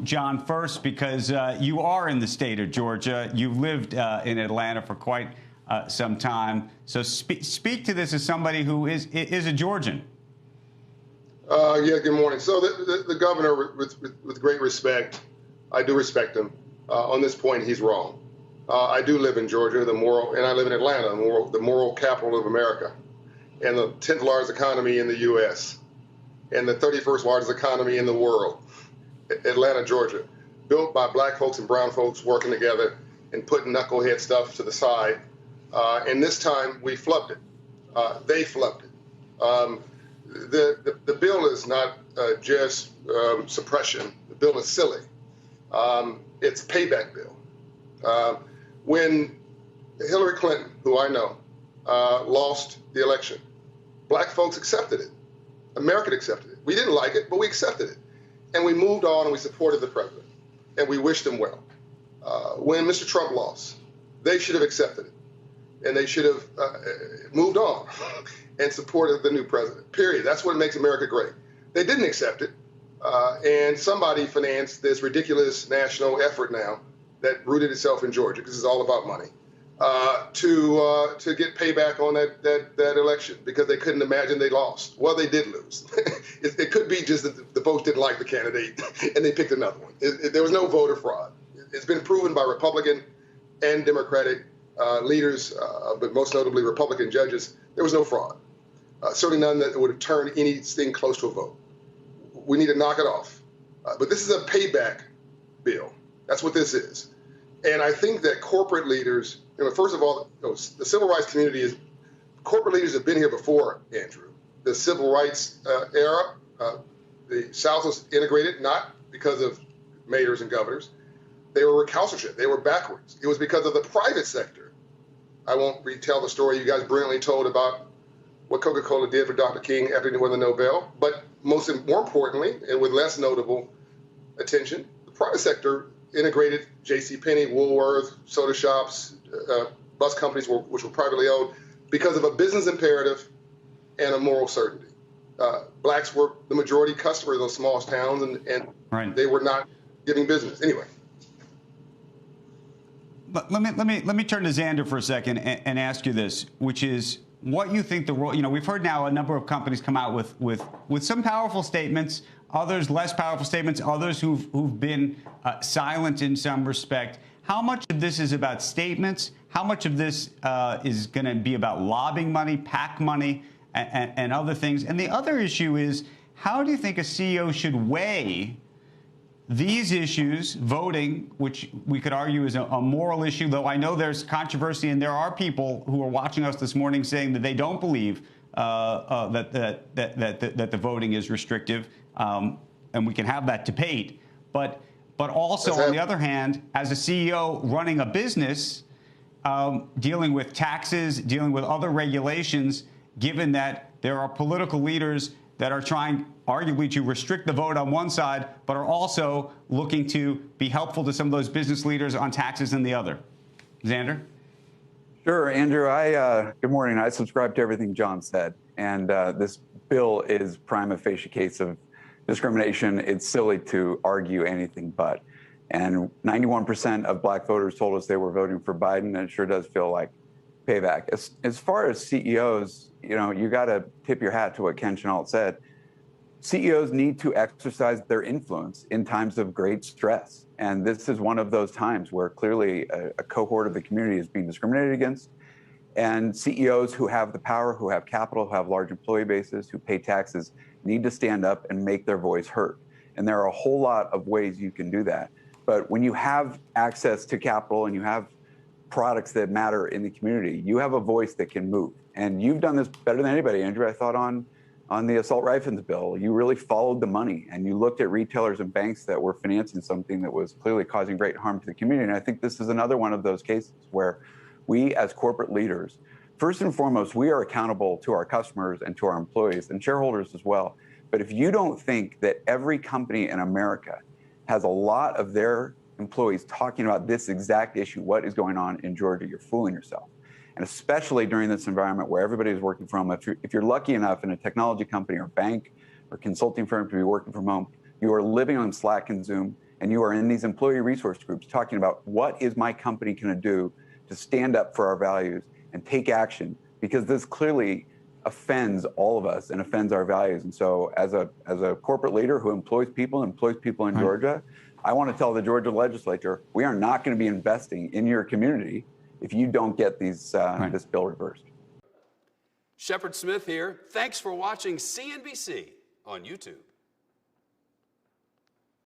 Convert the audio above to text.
John, first, because you are in the state of Georgia. You've lived in Atlanta for quite some time. So speak to this as somebody who is a Georgian. Yeah, good morning. So the governor, with great respect, I do respect him. On this point, he's wrong. I do live in Georgia, and I live in Atlanta, the moral capital of America, and the 10th largest economy in the U.S., and the 31st largest economy in the world. Atlanta, Georgia, built by black folks and brown folks working together and putting knucklehead stuff to the side. And this time we flubbed it. They flubbed it. The bill is not just suppression. The bill is silly. It's a payback bill. When Hillary Clinton, who I know, lost the election, black folks accepted it. America accepted it. We didn't like it, but we accepted it. And we moved on and we supported the president. And we wished him well. When Mr. Trump lost, they should have accepted it. And they should have moved on and supported the new president, period. That's what makes America great. They didn't accept it. And somebody financed this ridiculous national effort now that rooted itself in Georgia, because it's all about money, to get payback on that election, because they couldn't imagine they lost. Well, they did lose. It could be just that the folks didn't like the candidate and they picked another one. There was no voter fraud. It's been proven by Republican and Democratic leaders, but most notably Republican judges. There was no fraud. Certainly none that would have turned anything close to a vote. We need to knock it off. But this is a payback bill. That's what this is. And I think that corporate leaders, first of all, the civil rights community corporate leaders have been here before, Andrew. The civil rights era, the South was integrated not because of mayors and governors. They were recalcitrant. They were backwards. It was because of the private sector. I won't retell the story you guys brilliantly told about what Coca-Cola did for Dr. King after he won the Nobel. But more importantly, and with less notable attention, the private sector integrated J.C.Penney, Woolworth, soda shops, bus companies which were privately owned because of a business imperative and a moral certainty. Blacks were the majority customer of those small towns, and right. They were not giving business. Anyway. Let me turn to Xander for a second and ask you this, which is what you think the role. We've heard now a number of companies come out with some powerful statements, others less powerful statements, others who've been silent in some respect. How much of this is about statements? How much of this is going to be about lobbying money, PAC money, and other things? And the other issue is, how do you think a CEO should weigh these issues, voting, which we could argue is a moral issue, though I know there's controversy, and there are people who are watching us this morning saying that they don't believe that the voting is restrictive, and we can have that debate. But also, on the other hand, as a CEO running a business, dealing with taxes, dealing with other regulations, given that there are political leaders that are trying arguably to restrict the vote on one side, but are also looking to be helpful to some of those business leaders on taxes in the other. Xander? Sure, Andrew. Good morning. I subscribe to everything John said. And this bill is prima facie case of discrimination. It's silly to argue anything but. And 91% of black voters told us they were voting for Biden, and it sure does feel like payback. As far as CEOs, you got to tip your hat to what Ken Chenault said. CEOs need to exercise their influence in times of great stress. And this is one of those times where clearly a cohort of the community is being discriminated against. And CEOs who have the power, who have capital, who have large employee bases, who pay taxes, need to stand up and make their voice heard. And there are a whole lot of ways you can do that. But when you have access to capital and you have products that matter in the community, you have a voice that can move. And you've done this better than anybody, Andrew, I thought, on the assault rifles bill. You really followed the money, and you looked at retailers and banks that were financing something that was clearly causing great harm to the community. And I think this is another one of those cases where we, as corporate leaders, first and foremost, we are accountable to our customers and to our employees and shareholders as well. But if you don't think that every company in America has a lot of their employees talking about this exact issue, what is going on in Georgia, you're fooling yourself. And especially during this environment where everybody is working from home, if you're lucky enough in a technology company or bank or consulting firm to be working from home, you are living on Slack and Zoom, and you are in these employee resource groups talking about what is my company going to do to stand up for our values and take action, because this clearly offends all of us and offends our values. And so as a corporate leader who employs people in Georgia, I want to tell the Georgia legislature, we are not going to be investing in your community if you don't get this bill reversed. Shepard Smith here. Thanks for watching CNBC on YouTube.